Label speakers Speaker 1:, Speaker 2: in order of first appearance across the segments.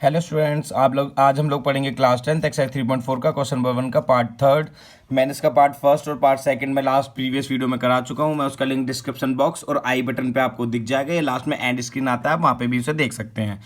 Speaker 1: Hello students, आज हम लोग पढ़ेंगे क्लास 10th एक्सरसाइज 3.4 का क्वेश्चन नंबर 1 का पार्ट थर्ड। मैंने इसका पार्ट फर्स्ट और पार्ट सेकंड में लास्ट प्रीवियस वीडियो में करा चुका हूं। मैं उसका लिंक डिस्क्रिप्शन बॉक्स और आई बटन पे आपको दिख जाएगा। ये लास्ट में एंड स्क्रीन आता है, आप वहाँ पे भी उसे देख सकते हैं।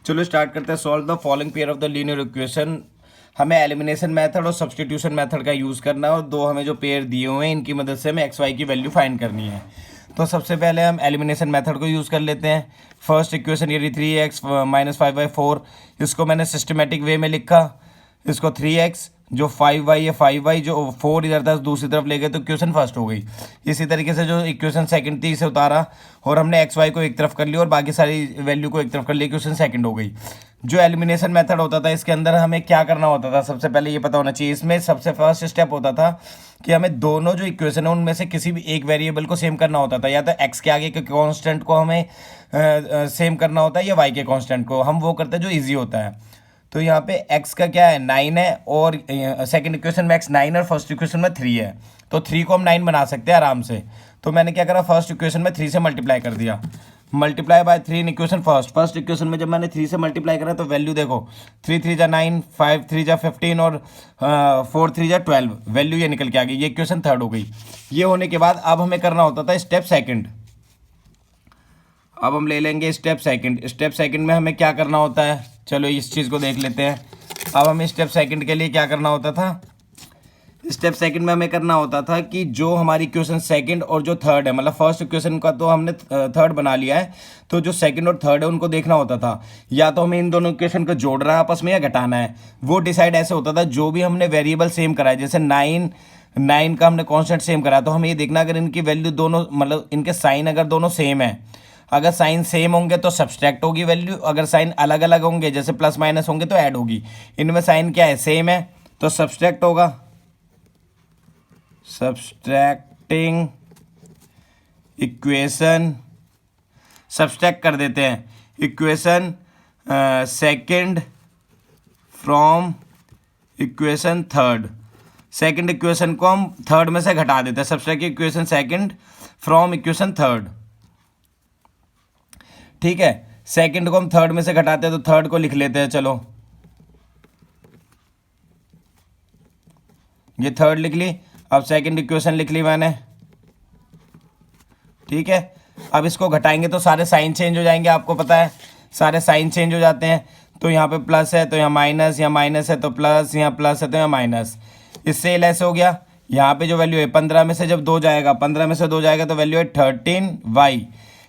Speaker 1: चलो स्टार्ट करते हैं। Solve the following pair of the linear equation. हमें एलिमिनेशन मेथड और सब्सटीट्यूशन मेथड का यूज़ करना है और दो हमें जो पेयर दिए हुए हैं इनकी मदद से हमें एक्स वाई की वैल्यू फाइंड करनी है। तो सबसे पहले हम एलिमिनेशन मेथड को यूज़ कर लेते हैं। फर्स्ट इक्वेशन ये 3x - 5/4, इसको मैंने सिस्टमेटिक वे में लिखा। इसको 3x जो 5y है 5y जो 4 इधर था दूसरी तरफ ले गए तो इक्वेशन फर्स्ट हो गई। इसी तरीके से जो इक्वेशन सेकंड थी इसे उतारा और हमने एक्स वाई को एक तरफ कर लिया और बाकी सारी वैल्यू को एक तरफ कर लिया, इक्वेशन सेकंड हो गई। जो एलिमिनेशन मेथड होता था इसके अंदर हमें क्या करना होता था, सबसे पहले ये पता होना चाहिए। इसमें सबसे फर्स्ट स्टेप होता था कि हमें दोनों जो इक्वेशन है उनमें से किसी भी एक वेरिएबल को सेम करना होता था। या तो एक्स के आगे के कांस्टेंट को हमें सेम करना होता है या वाई के कांस्टेंट को। हम वो करते हैं जो इजी होता है। तो यहाँ पे x का क्या है 9 है और सेकंड इक्वेशन में x 9 और फर्स्ट इक्वेशन में 3 है। तो 3 को हम 9 बना सकते हैं आराम से। तो मैंने क्या करा, फर्स्ट इक्वेशन में 3 से मल्टीप्लाई कर दिया। Multiply by 3 in equation first equation में जब मैंने 3 से मल्टीप्लाई करा तो वैल्यू देखो 3 3 जा 9, 5 3 जा 15 और 4 3 जा 12, वैल्यू ये निकल के आ गई। ये इक्वेशन थर्ड हो गई। ये होने के बाद अब हमें करना होता था स्टेप सेकंड। अब हम ले लेंगे स्टेप सेकंड। स्टेप सेकंड में हमें क्या करना होता है, चलो इस चीज़ को देख लेते हैं। अब हमें स्टेप सेकंड के लिए क्या करना होता था, स्टेप सेकंड में हमें करना होता था कि जो हमारी इक्वेशन सेकंड और जो थर्ड है, मतलब फर्स्ट इक्वेशन का तो हमने थर्ड बना लिया है, तो जो सेकंड और थर्ड है उनको देखना होता था। या तो हमें इन दोनों इक्वेशन को जोड़ रहा है आपस में या घटाना है। वो डिसाइड ऐसे होता था जो भी हमने वेरिएबल सेम करा है, जैसे 9 का हमने कॉन्स्टेंट सेम करा, तो हमें ये देखना अगर इनकी वैल्यू दोनों मतलब इनके साइन अगर दोनों सेम है, अगर साइन सेम होंगे तो सब्सट्रैक्ट होगी वैल्यू, अगर साइन अलग अलग होंगे जैसे प्लस माइनस होंगे तो ऐड होगी। इनमें साइन क्या है, सेम है तो सब्सट्रैक्ट होगा। सब्सट्रैक्टिंग इक्वेशन, सब्सट्रैक्ट कर देते हैं equation second from equation third. Second equation को हम थर्ड में से घटा देते हैं। Subtract equation second from equation third, ठीक है। सेकंड को हम थर्ड में से घटाते हैं तो थर्ड को लिख लेते हैं। चलो ये थर्ड लिख ली। अब सेकंड इक्वेशन लिख ली मैंने, ठीक है। अब इसको घटाएंगे तो सारे साइन चेंज हो जाएंगे, आपको पता है सारे साइन चेंज हो जाते हैं। तो यहाँ पे प्लस है तो यहाँ माइनस, यहाँ माइनस है तो प्लस, यहाँ प्लस है तो यहाँ माइनस। इससे लेस हो गया। यहाँ पे जो वैल्यू है 15 में से जब 2 जाएगा, 15 में से 2 जाएगा तो वैल्यू है 13y।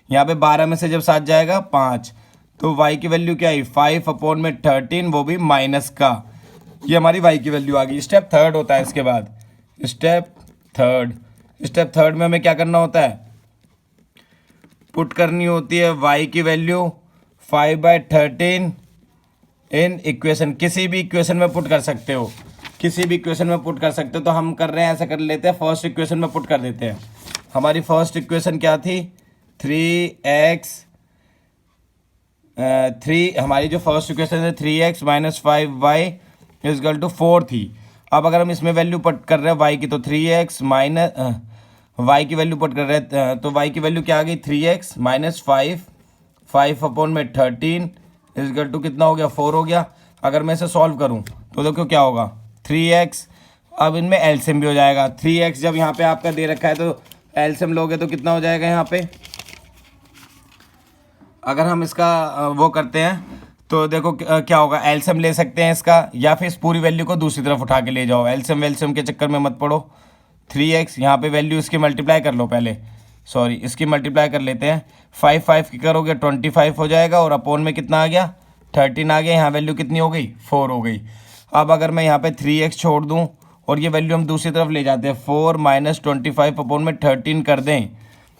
Speaker 1: यहाँ पे 12 में से जब 7 जाएगा 5, तो y की वैल्यू क्या आई 5/13, वो भी माइनस का। ये हमारी y की वैल्यू आ गई। स्टेप थर्ड होता है इसके बाद। स्टेप थर्ड में हमें क्या करना होता है, पुट करनी होती है y की वैल्यू 5/13 इन इक्वेशन। किसी भी इक्वेशन में पुट कर सकते हो, किसी भी इक्वेशन में पुट कर सकते हो। तो हम कर रहे हैं ऐसा कर लेते हैं, फर्स्ट इक्वेशन में पुट कर देते हैं। हमारी फर्स्ट इक्वेशन क्या थी 3x 3, हमारी जो फर्स्ट इक्वेशन है 3x - 5y = 4 थी। अब अगर हम इसमें वैल्यू पुट कर रहे हैं y की, तो 3x माइनस y की वैल्यू पुट कर रहे हैं तो y की वैल्यू क्या आ गई 3x - 5/13 = कितना हो गया 4 हो गया। अगर मैं इसे सॉल्व करूं तो देखो क्या होगा 3x, अब इनमें एलसीएम भी हो जाएगा। 3x जब यहाँ पे आपका दे रखा है तो एलसीएम लोगे तो कितना हो जाएगा यहाँ पे, अगर हम इसका वो करते हैं तो देखो क्या होगा, एलसीएम ले सकते हैं इसका या फिर इस पूरी वैल्यू को दूसरी तरफ उठा के ले जाओ। एलसीएम के चक्कर में मत पड़ो। 3x यहाँ पे वैल्यू इसकी मल्टीप्लाई कर लो पहले, सॉरी इसकी मल्टीप्लाई कर लेते हैं। 5 की करोगे 25 हो जाएगा और अपोन में कितना आ गया 13 आ गया। यहाँ वैल्यू कितनी हो गई 4 हो गई। अब अगर मैं यहाँ पे 3x छोड़ दूँ और ये वैल्यू हम दूसरी तरफ ले जाते हैं 4 - 25 अपोन में 13 कर दें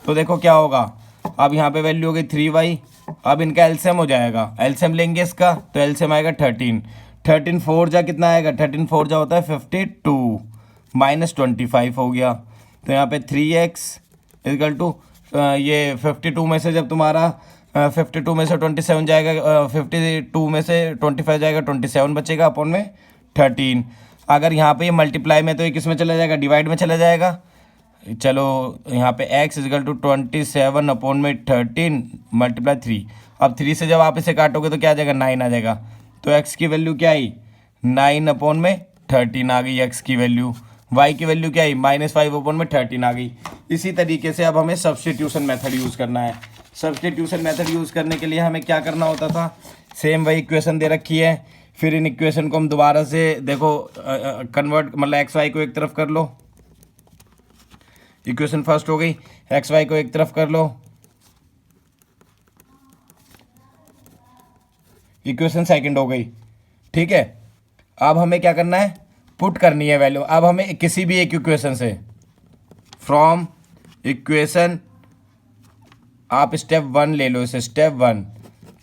Speaker 1: तो देखो क्या होगा, अब यहाँ पे वैल्यू हो गई 3y। अब इनका एलसीएम हो जाएगा, एलसीएम लेंगे इसका तो एलसीएम आएगा 13 4 जा कितना आएगा 13 4 जा होता है 52 - 25 हो गया। तो यहाँ पे 3x = ये 52 में से जब तुम्हारा 52 में से 27 जाएगा, 52 में से 25 जाएगा 27 बचेगा अपॉन में 13। अगर यहाँ पे ये मल्टीप्लाई में तो ये किस में चला जाएगा, डिवाइड में चला जाएगा। चलो यहाँ पे x = 27/13 × 3। अब 3 से जब आप इसे काटोगे तो क्या आ जाएगा 9 आ जाएगा। तो x की वैल्यू क्या आई, 9/13 आ गई x की वैल्यू। y की वैल्यू क्या आई, -5/13 आ गई। इसी तरीके से अब हमें सब्स्टिट्यूशन मेथड यूज़ करना है। सब्स्टिट्यूशन मेथड यूज़ करने के लिए हमें क्या करना होता था, सेम वही इक्वेशन दे रखी है, फिर इन इक्वेशन को हम दोबारा से देखो कन्वर्ट, मतलब एक्स वाई को एक तरफ कर लो, इक्वेशन फर्स्ट हो गई, एक्स वाई को एक तरफ कर लो, इक्वेशन सेकंड हो गई। ठीक है, अब हमें क्या करना है, पुट करनी है वैल्यू। अब हमें किसी भी एक इक्वेशन से, फ्रॉम इक्वेशन, आप स्टेप 1 ले लो इसे, स्टेप 1,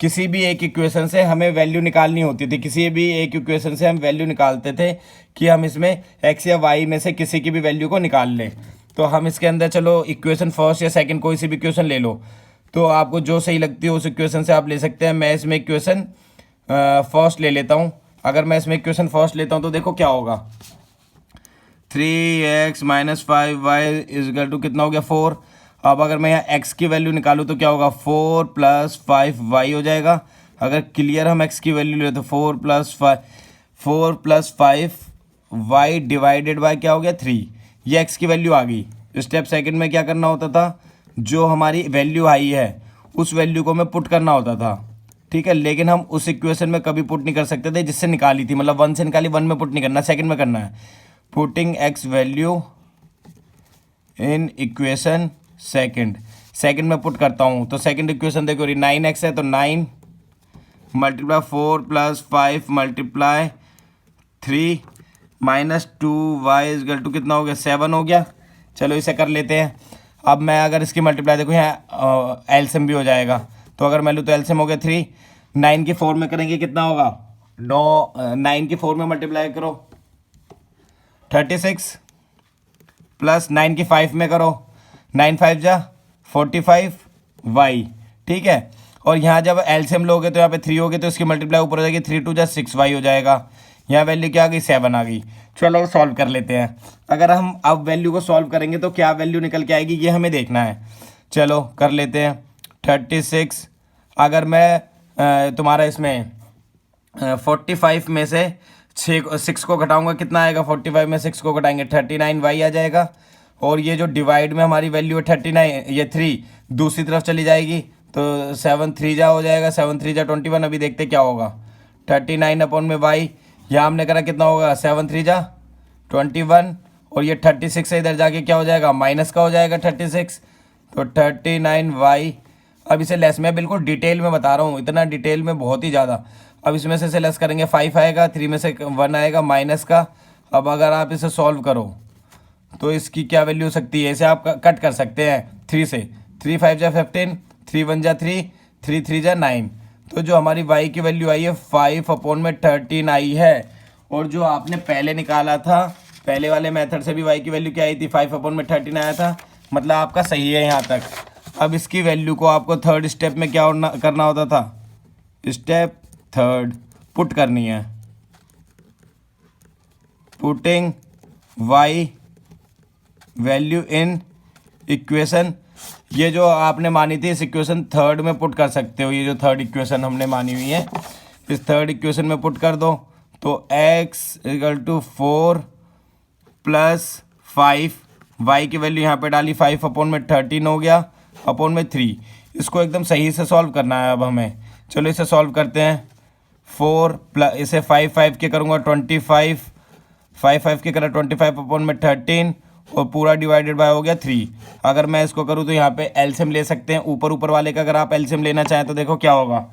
Speaker 1: किसी भी एक इक्वेशन से हमें वैल्यू निकालनी होती थी। किसी भी एक इक्वेशन से हम वैल्यू निकालते थे कि हम इसमें एक्स या वाई में से किसी की भी वैल्यू को निकाल लें। तो हम इसके अंदर चलो इक्वेशन फर्स्ट या सेकंड कोई सी भी इक्वेशन ले लो, तो आपको जो सही लगती है उस इक्वेशन से आप ले सकते हैं। मैं इसमें इक्वेशन फर्स्ट ले लेता हूँ। अगर मैं इसमें इक्वेशन फर्स्ट लेता हूँ तो देखो क्या होगा, 3x - 5y = कितना हो गया, 4। अब अगर मैं यहाँ x की वैल्यू निकालूँ तो क्या होगा, 4 + 5y हो जाएगा। अगर क्लियर हम x की वैल्यू ले तो 4 + 5y डिवाइडेड बाय क्या हो गया, 3। ये x की वैल्यू आ गई। स्टेप सेकंड में क्या करना होता था, जो हमारी वैल्यू आई है उस वैल्यू को हमें पुट करना होता था। ठीक है, लेकिन हम उस इक्वेशन में कभी पुट नहीं कर सकते थे जिससे निकाली थी, मतलब 1 से निकाली, 1 में पुट नहीं करना, सेकंड में करना है। Putting x value in equation second में पुट करता हूँ तो सेकंड इक्वेशन देखो, 9x है तो 9 × 4 + 5 × 3 -2y = कितना हो गया, 7 हो गया। चलो इसे कर लेते हैं। अब मैं अगर इसकी मल्टीप्लाई देखो, यहाँ एलसीएम भी हो जाएगा, तो अगर मैं लूँ तो एलसीएम हो गया 3। 9 की 4 में करेंगे कितना होगा, 9 की 4 में मल्टीप्लाई करो 36, प्लस 9 की 5 में करो 9 5 जा 45y। ठीक है, और यहाँ जब एलसीएम लोगे तो यहाँ पे 3 हो गए तो इसकी मल्टीप्लाई ऊपर हो जाएगी, 3 2 जा 6y हो जाएगा। यहाँ वैल्यू क्या आ गई, 7 आ गई। चलो सॉल्व कर लेते हैं। अगर हम अब वैल्यू को सॉल्व करेंगे तो क्या वैल्यू निकल के आएगी ये हमें देखना है। चलो कर लेते हैं। 36 अगर मैं तुम्हारा इसमें 45 में से 6 को घटाऊंगा कितना आएगा, 45 में 6 को घटाएंगे 39y आ जाएगा। और ये जो डिवाइड में हमारी वैल्यू है 39, ये 3 दूसरी तरफ चली जाएगी तो 7 3 जा हो जाएगा, 7 3 जा 21। अभी देखते क्या होगा, 39/y, यहाँ हमने करा कितना होगा, 7 3 जा 21, और ये 36 से इधर जाके क्या हो जाएगा, माइनस का हो जाएगा 36, तो 39y। अब इसे लेस, मैं बिल्कुल डिटेल में बता रहा हूँ, इतना डिटेल में बहुत ही ज़्यादा। अब इसमें से लेस करेंगे 5 आएगा, 3 में से 1 आएगा माइनस का। अब अगर आप इसे सॉल्व करो तो इसकी क्या वैल्यू हो सकती है, इसे आप कट कर सकते हैं 3 से, 3 5 जा 15, 3 1 जा 3, 3 3 जा 9। तो जो हमारी y की वैल्यू आई है 5/13 आई है। और जो आपने पहले निकाला था, पहले वाले मेथड से भी y की वैल्यू क्या आई थी, 5/13 आया था, मतलब आपका सही है यहाँ तक। अब इसकी वैल्यू को आपको थर्ड स्टेप में क्या करना होता था, स्टेप थर्ड, पुट करनी है। Putting y value in equation, ये जो आपने मानी थी इस इक्वेशन थर्ड में पुट कर सकते हो। ये जो थर्ड इक्वेशन हमने मानी हुई है इस थर्ड इक्वेशन में पुट कर दो, तो x = 4 + 5, y की वैल्यू यहाँ पे डाली 5/13 हो गया, अपॉन में 3। इसको एकदम सही से सॉल्व करना है अब हमें। चलो इसे सॉल्व करते हैं। 4 प्लस इसे 5 5 के करूँगा 25, 5 5 के करा 25/13, और पूरा डिवाइडेड बाय हो गया 3। अगर मैं इसको करूँ तो यहाँ पे एलसीएम ले सकते हैं, ऊपर वाले का अगर आप एलसीएम लेना चाहें तो देखो क्या होगा,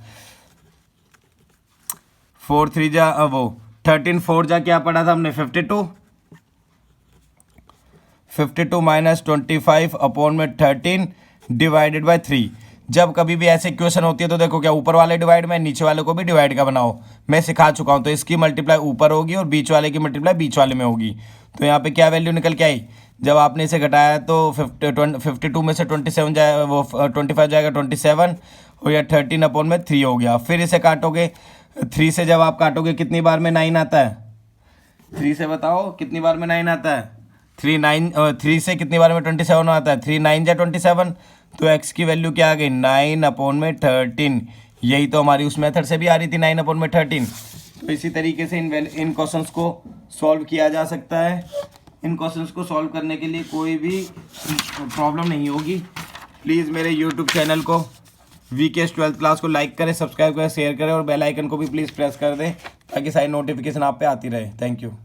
Speaker 1: 4 3 जा 13, 4 जा क्या पढ़ा था हमने, 52 - 25/13 डिवाइडेड बाय 3। जब कभी भी ऐसी इक्वेशन होती है तो देखो क्या ऊपर वाले डिवाइड में, नीचे वाले को भी डिवाइड का बनाओ, मैं सिखा चुका हूँ। तो इसकी मल्टीप्लाई ऊपर होगी और बीच वाले की मल्टीप्लाई बीच वाले में होगी। तो यहाँ पे क्या वैल्यू निकल के आई, जब आपने इसे घटाया तो 52 में से 27 जाए, वो 25 जाएगा 27, और यह 13/3 हो गया। फिर इसे काटोगे 3 से, जब आप काटोगे कितनी बार में 9 आता है, 3 से बताओ कितनी बार में 9 आता है, 3 से कितनी बार में 27 आता है, 3 9 जा 27। तो x की वैल्यू क्या आ गई, 9/13। यही तो हमारी उस मेथड से भी आ रही थी, 9/13। तो इसी तरीके से इन क्वेश्चंस को सॉल्व किया जा सकता है। इन क्वेश्चंस को सॉल्व करने के लिए कोई भी प्रॉब्लम नहीं होगी। प्लीज़ मेरे यूट्यूब चैनल को वीकेएस 12th क्लास को लाइक करें, सब्सक्राइब करें, शेयर करें और बेल आइकन को भी प्लीज़ प्रेस कर दें ताकि सारी नोटिफिकेशन आप पे आती रहे। Thank you.